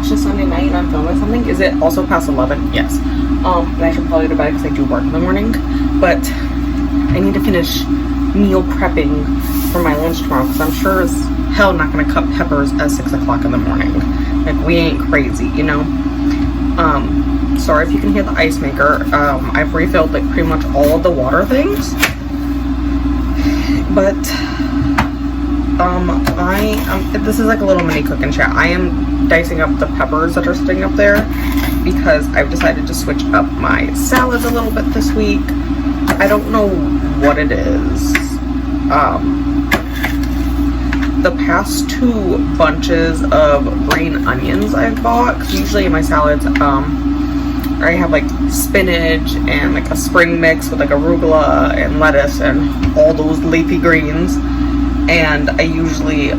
actually Sunday night and I'm filming something. Is it also past 11? Yes. And I should probably go to bed because I do work in the morning. But I need to finish meal prepping for my lunch tomorrow because I'm sure as hell not going to cut peppers at 6 o'clock in the morning. Like, we ain't crazy, you know? Sorry if you can hear the ice maker. I've refilled like pretty much all of the water things. But this is like a little mini cooking chat. I am dicing up the peppers that are sitting up there because I've decided to switch up my salads a little bit this week. I don't know what it is. The past 2 bunches of green onions I've bought, because usually in my salads, I have like spinach and like a spring mix with like arugula and lettuce and all those leafy greens. And I usually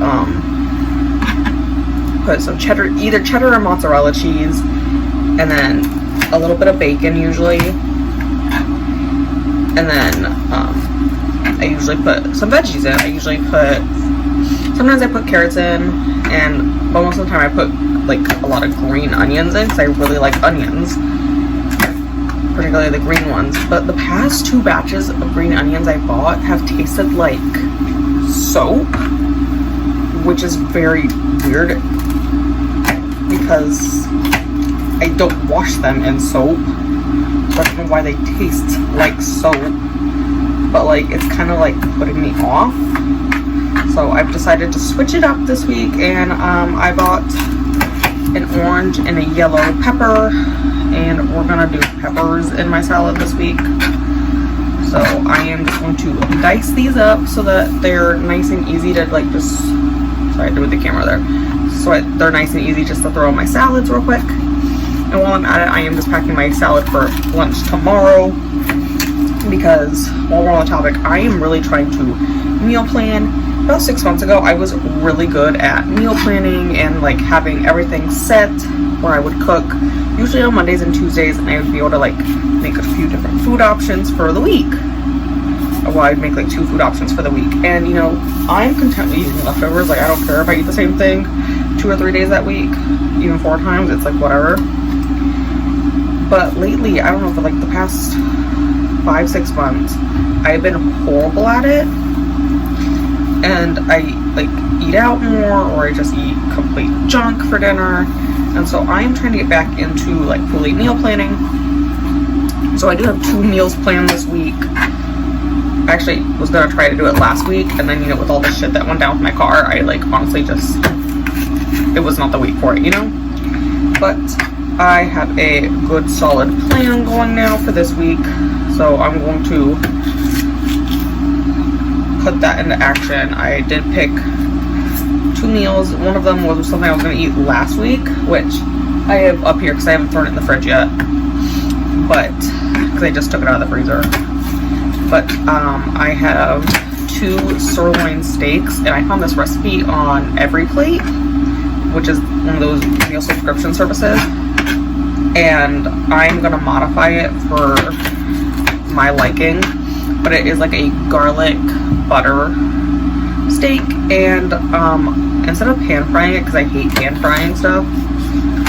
put some cheddar, either cheddar or mozzarella cheese, and then a little bit of bacon usually. And then I usually put some veggies in. Sometimes I put carrots in, but most of the time I put like a lot of green onions in because I really like onions, particularly the green ones. But the past 2 batches of green onions I bought have tasted like soap, which is very weird because I don't wash them in soap, so I don't know why they taste like soap, but like it's kind of like putting me off. So I've decided to switch it up this week, and I bought an orange and a yellow pepper, and we're gonna do peppers in my salad this week. So I am just going to dice these up so that they're nice and easy to like just, sorry, I did with the camera there. So they're nice and easy just to throw in my salads real quick. And while I'm at it, I am just packing my salad for lunch tomorrow because while we're on the topic, I am really trying to meal plan. About 6 months ago, I was really good at meal planning and like having everything set where I would cook usually on Mondays and Tuesdays, and I would be able to like make a few different food options for the week. Well, I'd make like 2 food options for the week, and you know, I'm content with eating leftovers. Like, I don't care if I eat the same thing 2 or 3 days that week, even 4 times. It's like whatever. But lately, I don't know, for like the past 5-6 months, I've been horrible at it. And I like eat out more, or I just eat complete junk for dinner. And so I'm trying to get back into like fully meal planning. So I do have 2 meals planned this week. I actually was gonna try to do it last week, and then, you know, with all the shit that went down with my car, I like honestly just, it was not the week for it, you know? But I have a good solid plan going now for this week. So I'm going to put that into action. I did pick 2 meals. One of them was something I was going to eat last week, which I have up here because I haven't thrown it in the fridge yet, but because I just took it out of the freezer. But I have 2 sirloin steaks, and I found this recipe on Every Plate, which is one of those meal subscription services, and I'm going to modify it for my liking. But it is like a garlic butter steak, and instead of pan frying it, because I hate pan frying stuff,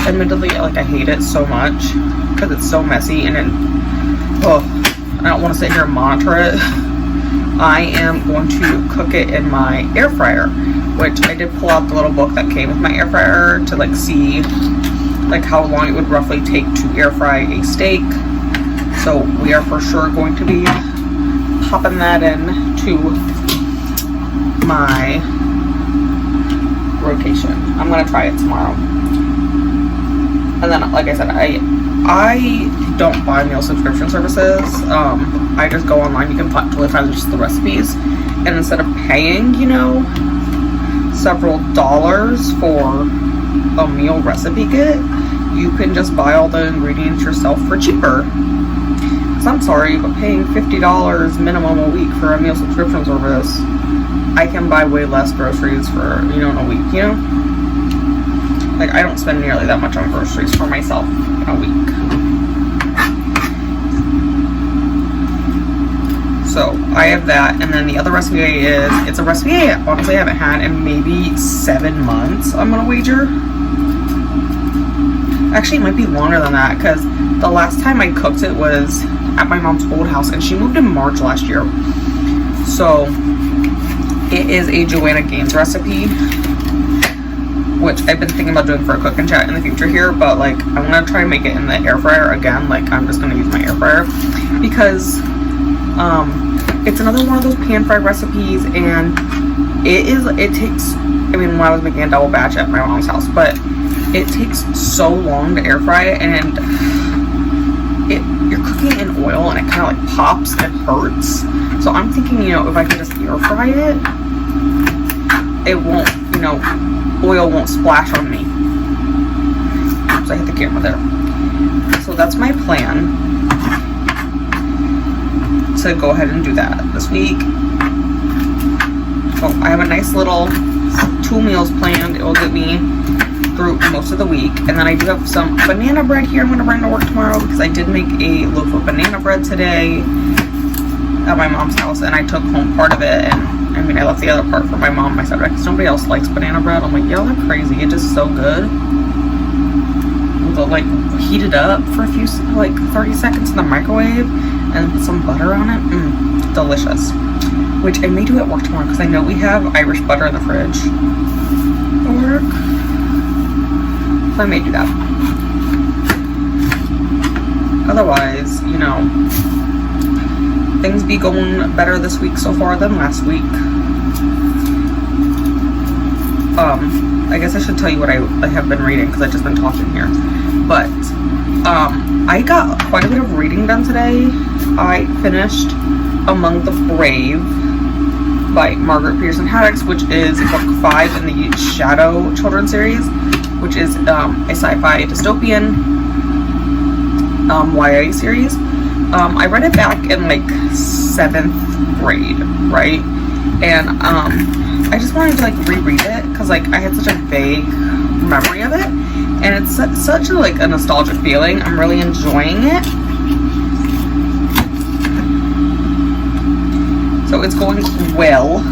admittedly, like I hate it so much because it's so messy, and then I don't want to sit here and monitor it. I am going to cook it in my air fryer, which I did pull out the little book that came with my air fryer to like see like how long it would roughly take to air fry a steak. So we are for sure going to be popping that in to my rotation. I'm gonna try it tomorrow. And then, like I said, I don't buy meal subscription services. I just go online. You can totally find just the recipes, and instead of paying, you know, several dollars for a meal recipe kit, you can just buy all the ingredients yourself for cheaper. I'm sorry, but paying $50 minimum a week for a meal subscription service, I can buy way less groceries for, you know, in a week, you know? Like, I don't spend nearly that much on groceries for myself in a week. So, I have that, and then the other recipe is, it's a recipe I honestly haven't had in maybe 7 months, I'm gonna wager. Actually, it might be longer than that, because the last time I cooked it was at my mom's old house, and she moved in March last year. So it is a Joanna Gaines recipe, which I've been thinking about doing for a cook and chat in the future here, but like I want to try and make it in the air fryer again. Like I'm just going to use my air fryer because it's another one of those pan fried recipes, and it takes, I mean, when I was making a double batch at my mom's house, but it takes so long to air fry it, and you're cooking in oil and it kind of like pops and it hurts. So I'm thinking, you know, if I could just air fry it, it won't, you know, oil won't splash on me. Oops, I hit the camera there. So that's my plan, to go ahead and do that this week. So I have a nice little 2 meals planned. It will get me through most of the week. And then I do have some banana bread here I'm going to bring to work tomorrow, because I did make a loaf of banana bread today at my mom's house, and I took home part of it, and I mean I left the other part for my mom. I said, because nobody else likes banana bread. I'm like, y'all are crazy. It's just so good. We'll like heat it up for a few, like 30 seconds in the microwave, and then put some butter on it. Delicious. Which I may do at work tomorrow, because I know we have Irish butter in the fridge at work. So I may do that. Otherwise, you know, things be going better this week so far than last week. I guess I should tell you what I have been reading, because I've just been talking here. But I got quite a bit of reading done today. I finished Among the Brave by Margaret Peterson Haddix, which is book 5 in the Shadow children's series, which is a sci-fi dystopian YA series. I read it back in like 7th grade, right? And I just wanted to like reread it, because like I had such a vague memory of it, and it's such a like a nostalgic feeling. I'm really enjoying it. So it's going well.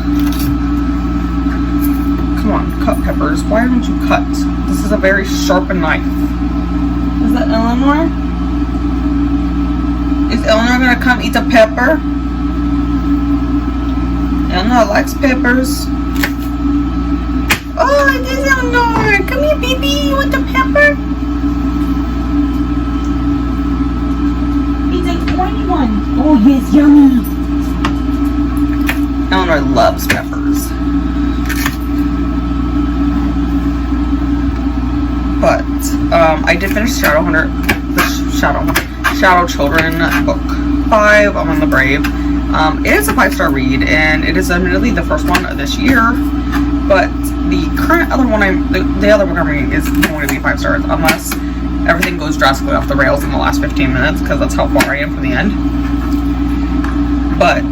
Come on, cut peppers. Why don't you cut? This is a very sharpened knife. Is that Eleanor? Is Eleanor gonna come eat the pepper? Eleanor likes peppers. Oh, it is Eleanor. Come here, baby. You want the pepper? It's an orange one. Oh, yes, yummy. Eleanor loves peppers. But I did finish Shadow Children book 5, Among the Brave. It is a 5-star read, and it is admittedly the first one of this year, but the current other one the other book I'm reading is going to be 5 stars, unless everything goes drastically off the rails in the last 15 minutes, because that's how far I am from the end. But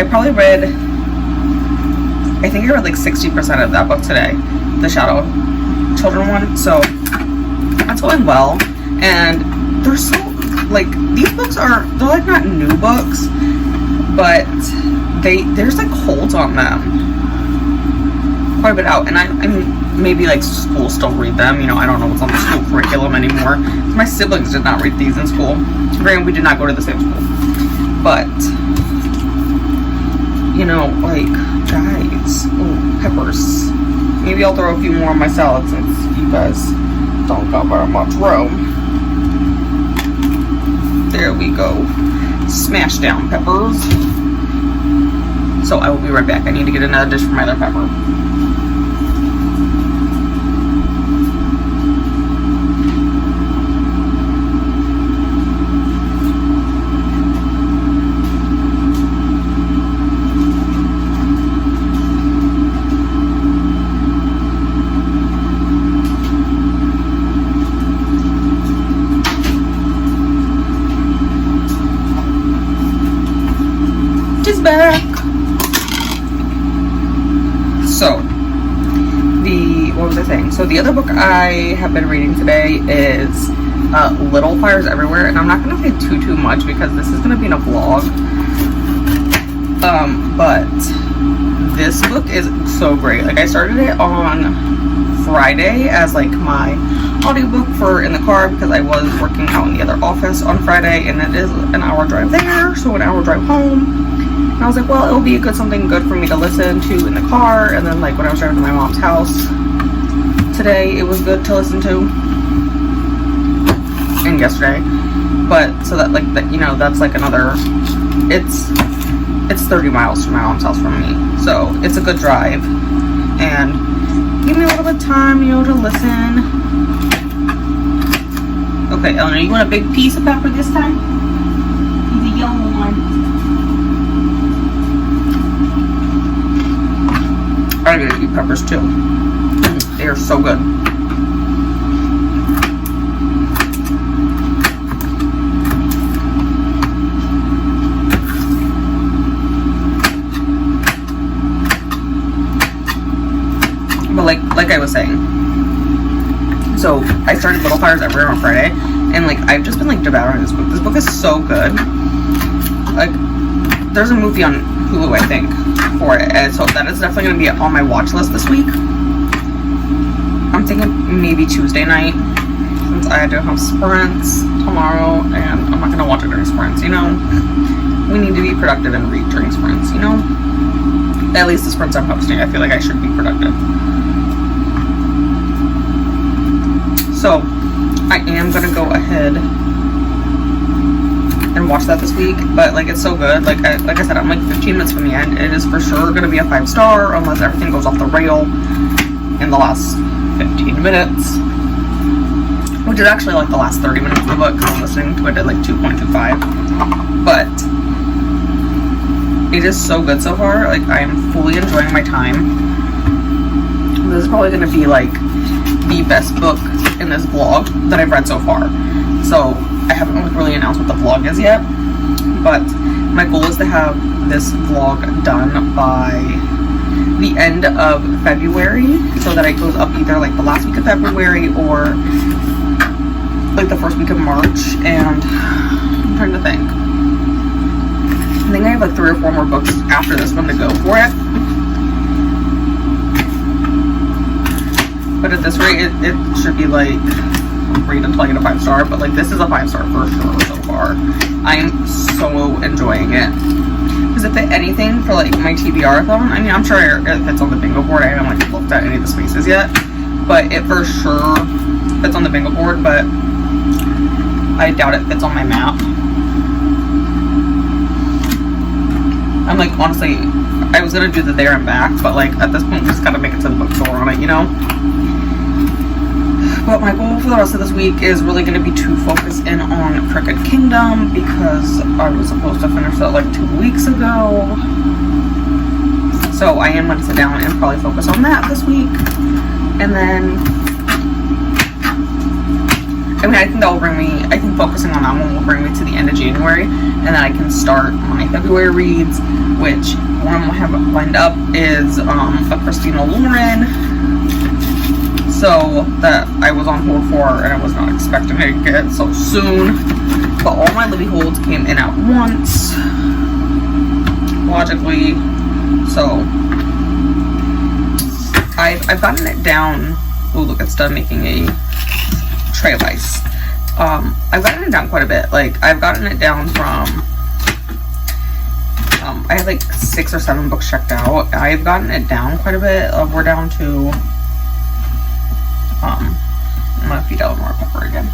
I probably read, I think I read like 60% of that book today, the Shadow Children one, so that's going well. And they're so, like, these books are, they're like not new books, but there's like holds on them quite a bit out. And I mean, maybe like schools still read them, you know, I don't know what's on the school curriculum anymore. My siblings did not read these in school. Granted, we did not go to the same school, but you know, like, guys, ooh, peppers. Maybe I'll throw a few more on my salad, since you guys don't got very much room. There we go. Smash down peppers. So I will be right back. I need to get another dish for my other pepper. Back. So what was I saying? So the other book I have been reading today is Little Fires Everywhere, and I'm not going to say too much because this is going to be in a vlog. But this book is so great. Like, I started it on Friday as like my audiobook for in the car because I was working out in the other office on Friday, and it is an hour drive there, so an hour drive home. And I was like, well, it'll be something good for me to listen to in the car. And then, like, when I was driving to my mom's house today, it was good to listen to. And yesterday. But, so that, like, that, you know, that's like another, it's 30 miles from my mom's house from me. So, it's a good drive. And give me a little bit of time, you know, to listen. Okay, Eleanor, you want a big piece of pepper this time? The yellow one. I'm gonna eat peppers too. They are so good. But like I was saying, so I started Little Fires Everywhere on Friday, and like I've just been like devouring this book. This book is so good. Like, there's a movie on Hulu, I think, for it, and so that is definitely going to be on my watch list this week. I'm thinking maybe Tuesday night, since I do have sprints tomorrow, and I'm not going to watch it during sprints, you know? We need to be productive and read during sprints, you know? At least the sprints I'm hosting, I feel like I should be productive. So, I am going to go ahead and watch that this week, but like it's so good. Like I said, I'm like 15 minutes from the end. It is for sure going to be a 5-star unless everything goes off the rail in the last 15 minutes, which is actually like the last 30 minutes of the book because I'm listening to it at like 2.25. But it is so good so far. Like, I am fully enjoying my time. This is probably going to be like the best book in this vlog that I've read so far. So I haven't really announced what the vlog is yet, but my goal is to have this vlog done by the end of February, so that it goes up either like the last week of February or like the first week of March. And I'm trying to think. I think I have like 3 or 4 more books after this one to go for it. But at this rate, it should be like, read until I get a 5-star, but like this is a 5-star for sure so far. I'm so enjoying it. Because if anything for like my TBR-a-thon, I mean, I'm sure it fits on the bingo board. I haven't like looked at any of the spaces yet, but it for sure fits on the bingo board, but I doubt it fits on my map. I'm like, honestly, I was gonna do the there and back, but like at this point we just gotta make it to the bookstore on it, you know? But my goal for the rest of this week is really going to be to focus in on Cricket Kingdom, because I was supposed to finish that like 2 weeks ago. So I am going to sit down and probably focus on that this week. And then, I mean, I think that will bring me, I think focusing on that one will bring me to the end of January. And then I can start my February reads, which one I have lined up is a Christina Lauren. So that I was on hold for, and I was not expecting to get so soon. But all my Libby holds came in at once, logically. So I've gotten it down. Oh, look, it's done making a tray of ice. I've gotten it down quite a bit. Like, I've gotten it down from I had like 6 or 7 books checked out. I've gotten it down quite a bit. We're down to I'm gonna feed Eleanor pepper again.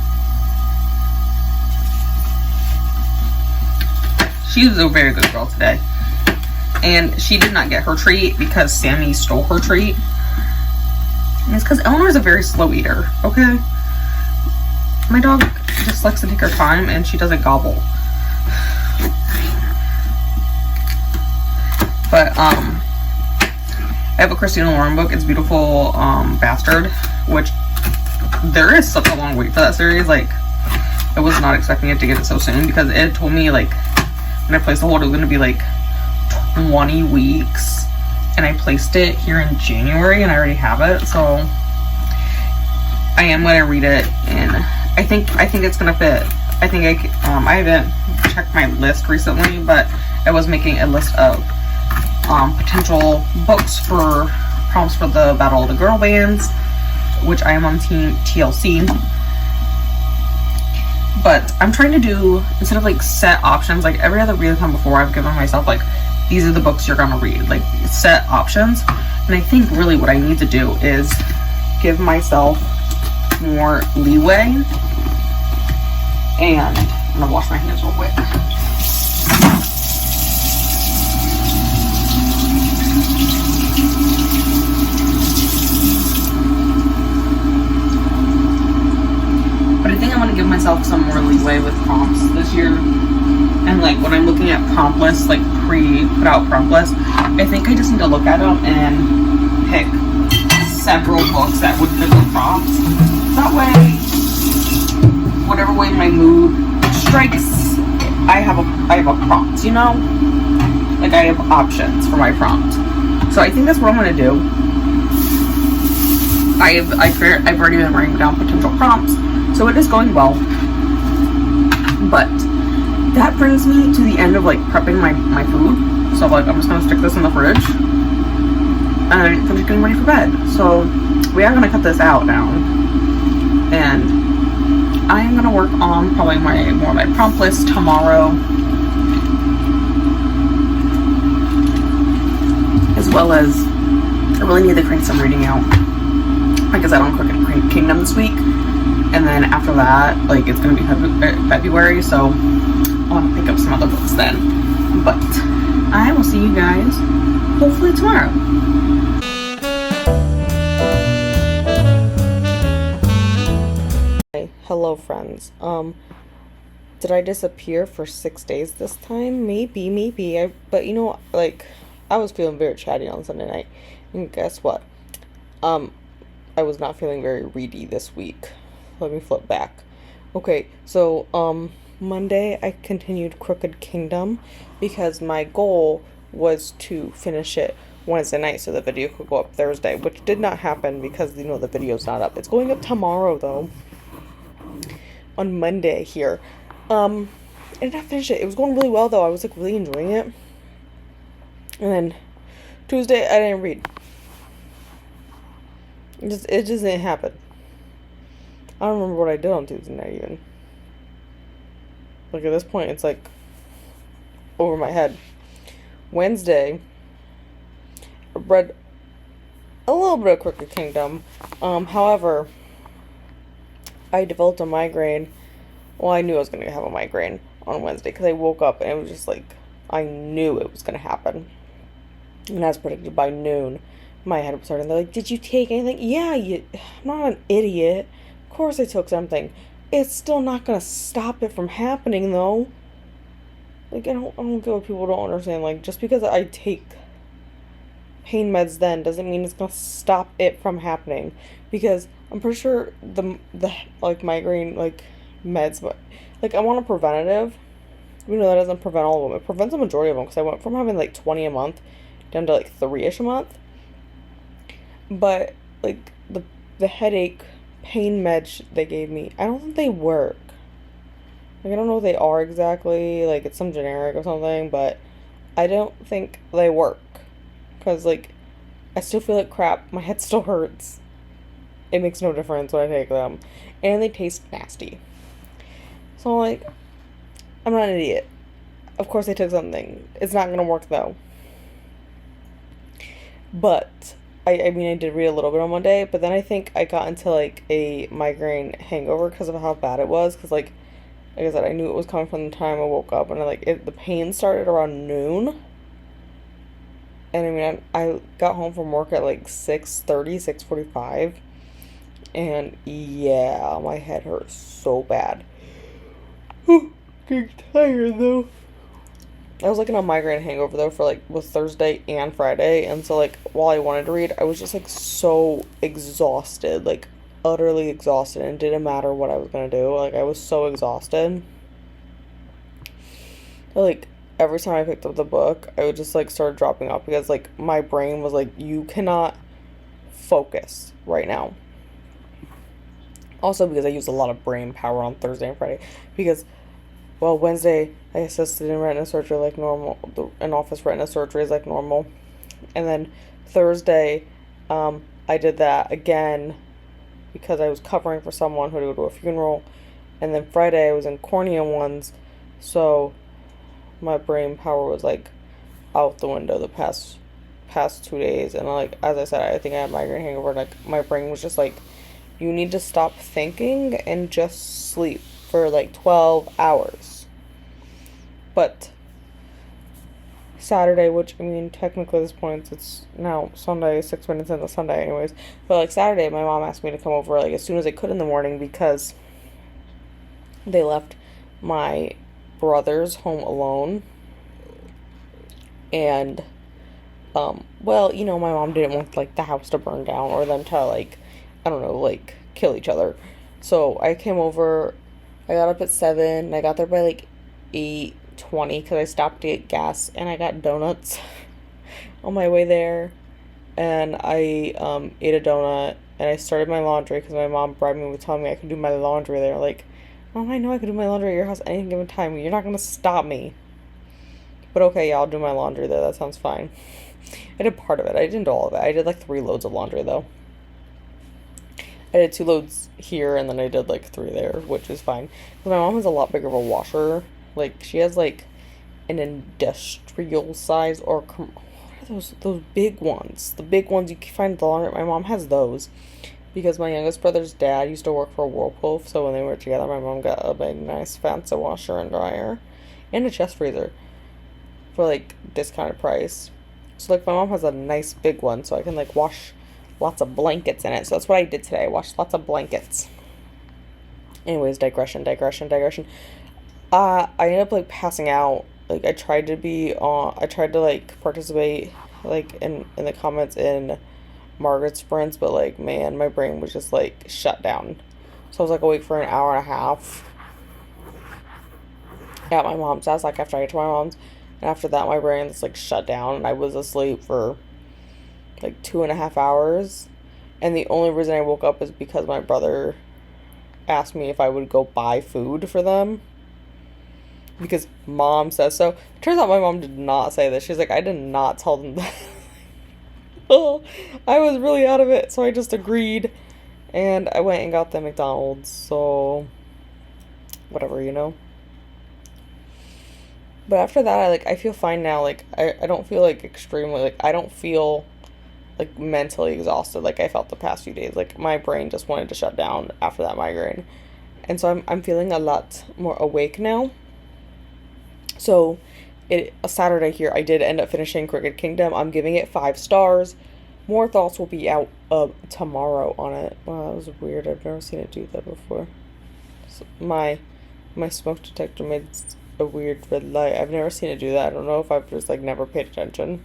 She was a very good girl today. And she did not get her treat because Sammy stole her treat. And it's because Eleanor is a very slow eater, okay? My dog just likes to take her time and she doesn't gobble. But, I have a Christina Lauren book. It's Beautiful Bastard, which there is such a long wait for that series. Like, I was not expecting it to get it so soon, because it told me, like, when I placed the hold, it was going to be, like, 20 weeks. And I placed it here in January, and I already have it, so I am going to read it, and I think it's going to fit. I think I haven't checked my list recently, but I was making a list of potential books for prompts for the Battle of the Girl Bands, which I am on team TLC. But I'm trying to do, instead of like set options, like every other readathon before, I've given myself like, these are the books you're gonna read, like set options. And I think really what I need to do is give myself more leeway. And I'm gonna wash my hands real quick. But I think I'm gonna give myself some more leeway with prompts this year. And like when I'm looking at prompt lists, like put out prompt lists, I think I just need to look at them and pick several books that would fit the prompts. That way, whatever way my mood strikes, I have a prompt, you know? Like I have options for my prompt. So I think that's what I'm gonna do. I've already been writing down potential prompts, so it is going well. But that brings me to the end of like prepping my food. So like I'm just gonna stick this in the fridge and finish getting ready for bed. So we are gonna cut this out now, and I am gonna work on probably more of my prompt list tomorrow, as well as I really need to crank some reading out. Like I said, on Crooked Kingdom this week, and then after that, like it's gonna be February, so I want to pick up some other books then. But I will see you guys hopefully tomorrow. Hello friends. Did I disappear for 6 days this time? Maybe. But you know, like I was feeling very chatty on Sunday night, and guess what? I was not feeling very ready this week. Let me flip back. Okay, so Monday I continued Crooked Kingdom because my goal was to finish it Wednesday night so the video could go up Thursday, which did not happen because, you know, the video's not up. It's going up tomorrow though, on Monday here. And I finished it. It was going really well though. I was like really enjoying it. And then Tuesday I didn't read. It just didn't happen. I don't remember what I did on Tuesday night even. Like at this point it's like over my head. Wednesday I read a little bit of Crooked Kingdom. However, I developed a migraine. Well, I knew I was going to have a migraine on Wednesday because I woke up and it was just like, I knew it was going to happen. And as predicted, by noon, my head was starting. They're like, did you take anything? Yeah, I'm not an idiot. Of course I took something. It's still not going to stop it from happening, though. Like, I don't get what people don't understand. Like, just because I take pain meds then doesn't mean it's going to stop it from happening. Because I'm pretty sure the like, migraine, like, meds, but, like, I want a preventative. You know, that doesn't prevent all of them. It prevents the majority of them, because I went from having, like, 20 a month down to, like, 3-ish a month. But, like, the headache pain meds they gave me, I don't think they work. Like, I don't know what they are exactly. Like, it's some generic or something, but I don't think they work. Because, like, I still feel like crap. My head still hurts. It makes no difference when I take them. And they taste nasty. So, like, I'm not an idiot. Of course I took something. It's not going to work, though. But I mean, I did read a little bit on Monday, but then I think I got into, like, a migraine hangover because of how bad it was. Because, like I said, I knew it was coming from the time I woke up, and, the pain started around noon. And, I mean, I got home from work at, like, 6:30, 6:45. And, yeah, my head hurts so bad. Getting tired, though. I was, like, in a migraine hangover, though, for, like, with Thursday and Friday, and so, like, while I wanted to read, I was just, like, so exhausted, like, utterly exhausted, and it didn't matter what I was gonna do, like, I was so exhausted. Like, every time I picked up the book, I would just, like, start dropping off, because, like, my brain was, like, you cannot focus right now. Also, because I used a lot of brain power on Thursday and Friday, because, well, Wednesday, I assisted in retina surgery like normal. In office retina surgery is like normal. And then Thursday, I did that again. because I was covering for someone who had to go to a funeral. And then Friday I was in cornea ones, so my brain power was like out the window the past 2 days. And like, as I said, I think I had migraine hangover. Like, my brain was just like, you need to stop thinking and just sleep for like 12 hours. But Saturday, which, I mean, technically at this point, it's now Sunday, 6 minutes into Sunday anyways, but like Saturday, my mom asked me to come over like as soon as I could in the morning, because they left my brothers home alone. And well, you know, my mom didn't want like the house to burn down or them to like, I don't know, like kill each other. So I came over, I got up at 7, I got there by like 8:20 because I stopped to get gas, and I got donuts on my way there. And I ate a donut, and I started my laundry because my mom bribed me with telling me I could do my laundry there. Like, Mom, I know I could do my laundry at your house any given time. You're not going to stop me. But okay, yeah, I'll do my laundry there. That sounds fine. I did part of it. I didn't do all of it. I did like 3 loads of laundry, though. I did 2 loads here, and then I did like 3 there, which is fine. Because my mom has a lot bigger of a washer. Like, she has like an industrial size, or what are those big ones? The big ones you can find at the laundry. My mom has those. Because my youngest brother's dad used to work for a Whirlpool, so when they were together, my mom got a big, nice, fancy washer and dryer. And a chest freezer. For, like, discounted price. So, like, my mom has a nice big one, so I can, like, wash lots of blankets in it. So that's what I did today. I washed lots of blankets. Anyways, digression. I ended up, like, passing out. Like, I tried to, like, participate, like, in the comments in Margaret's sprints, but like, man, my brain was just like shut down. So I was like awake for an hour and a half at my mom's house, like after I got to my mom's, and after that my brain just like shut down, and I was asleep for like 2.5 hours. And the only reason I woke up is because my brother asked me if I would go buy food for them, because Mom says so. It turns out my mom did not say this. She's like, I did not tell them that. Oh, I was really out of it, so I just agreed, and I went and got them McDonald's, so whatever, you know. But after that, I feel fine now. Like, I don't feel like extremely, like, I don't feel like mentally exhausted like I felt the past few days. Like, my brain just wanted to shut down after that migraine, and so I'm feeling a lot more awake now. So a Saturday here, I did end up finishing Crooked Kingdom. I'm giving it 5 stars. More thoughts will be out tomorrow on it. Wow, that was weird. I've never seen it do that before. So my smoke detector made a weird red light. I've never seen it do that. I don't know if I've just like never paid attention.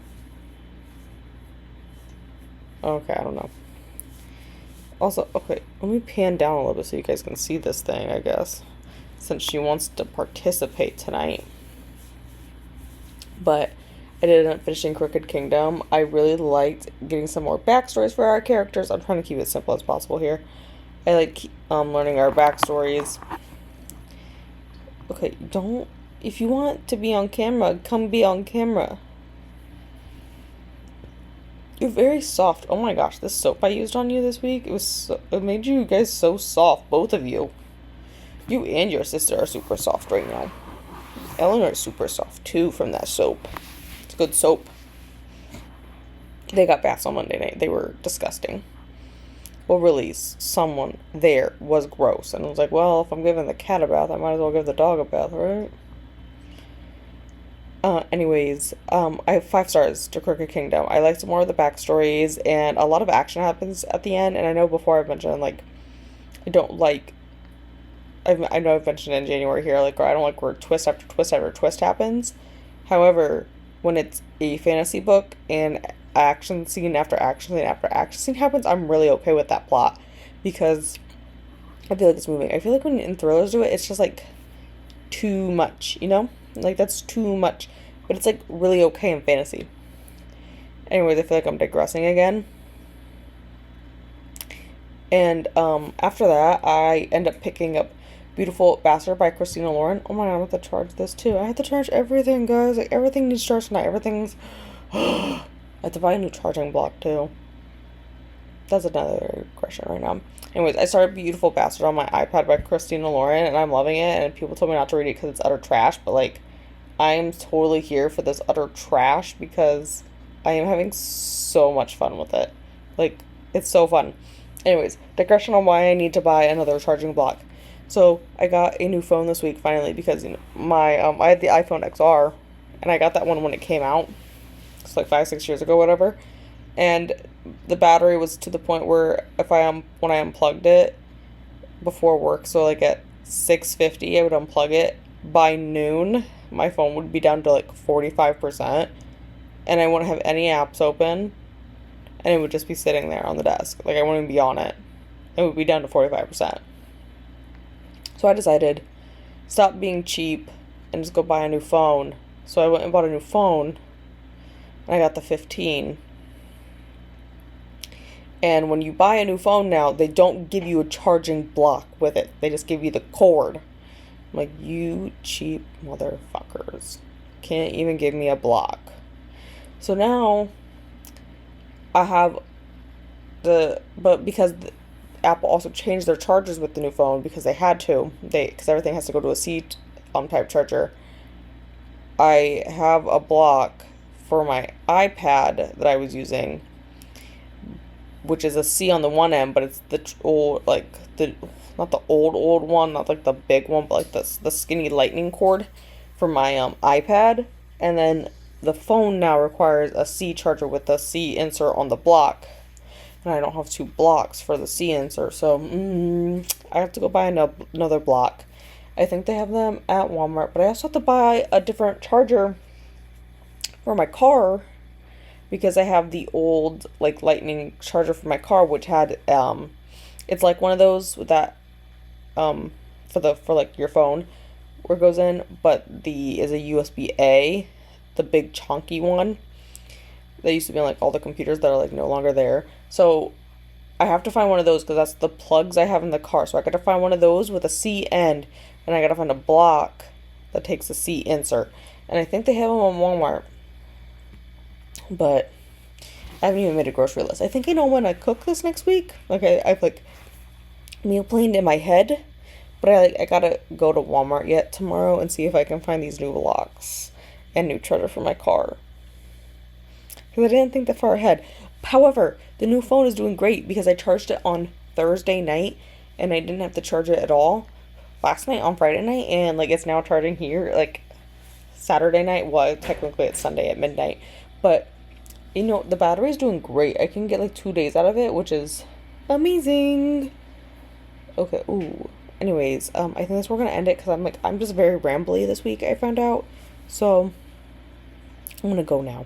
Okay, I don't know. Also, okay, let me pan down a little bit so you guys can see this thing, I guess, since she wants to participate tonight. But I did end up finishing Crooked Kingdom. I really liked getting some more backstories for our characters. I'm trying to keep it simple as possible here. I like learning our backstories. Okay, if you want to be on camera, come be on camera. You're very soft. Oh my gosh, this soap I used on you this week, it made you guys so soft, both of you. You and your sister are super soft right now. Eleanor is super soft too from that soap. It's good soap. They got baths on Monday night. They were disgusting. Well, really, someone there was gross. And I was like, well, if I'm giving the cat a bath, I might as well give the dog a bath, right? Anyways, I have 5 stars to Crooked Kingdom. I liked more of the backstories, and a lot of action happens at the end. And I know before I've mentioned, like, I don't like, I know I've mentioned in January here, like, I don't like where twist after twist after twist happens. However, when it's a fantasy book and action scene after action scene after action scene happens, I'm really okay with that plot, because I feel like it's moving. I feel like when in thrillers do it, it's just like too much, you know? Like, that's too much. But it's like really okay in fantasy. Anyways, I feel like I'm digressing again. And after that, I end up picking up Beautiful Bastard by Christina Lauren. Oh my god, I have to charge this too. I have to charge everything, guys. Like, everything needs charged tonight. Everything's I have to buy a new charging block too. that's another question right now. Anyways, I started Beautiful Bastard on my iPad by Christina Lauren, and I'm loving it, and people told me not to read it because it's utter trash, but, like, I am totally here for this utter trash because I am having so much fun with it. Like, it's so fun. Anyways, digression on why I need to buy another charging block. So, I got a new phone this week, finally, because, I had the iPhone XR, and I got that one when it came out. It's like 5-6 years ago, whatever. And the battery was to the point where when I unplugged it before work, so like at 6:50 I would unplug it. By noon, my phone would be down to like 45%, and I wouldn't have any apps open, and it would just be sitting there on the desk. Like, I wouldn't even be on it. It would be down to 45%. So I decided, stop being cheap and just go buy a new phone. So I went and bought a new phone, and I got the 15. And when you buy a new phone now, they don't give you a charging block with it. They just give you the cord. I'm like, you cheap motherfuckers. Can't even give me a block. So now, I have but because Apple also changed their chargers with the new phone, because they had to, because everything has to go to a C type charger, I have a block for my iPad that I was using, which is a C on the one end, but it's the old, like, not the old one, not like the big one, but like the skinny lightning cord for my iPad. And then the phone now requires a C charger with the C insert on the block, and I don't have 2 blocks for the C insert, so I have to go buy another block. I think they have them at Walmart, but I also have to buy a different charger for my car, because I have the old, like, lightning charger for my car, which had, it's like one of those with that, for like your phone, where it goes in, but is a USB-A, the big chunky one, that used to be on, like, all the computers that are, like, no longer there. So, I have to find one of those, because that's the plugs I have in the car, so I gotta find one of those with a C end, and I gotta find a block that takes a C insert, and I think they have them on Walmart. But I haven't even made a grocery list. I think I know when I cook this next week. Okay, I've like meal planned in my head, but I gotta go to Walmart yet tomorrow and see if I can find these new locks and new charger for my car, because I didn't think that far ahead. However, the new phone is doing great because I charged it on Thursday night and I didn't have to charge it at all last night on Friday night, and like it's now charging here like Saturday night. Well, technically it's Sunday at midnight, but the battery is doing great. I can get like 2 days out of it, which is amazing. Okay, ooh. Anyways, I think that's where we're gonna end it, because I'm just very rambly this week, I found out. So, I'm gonna go now.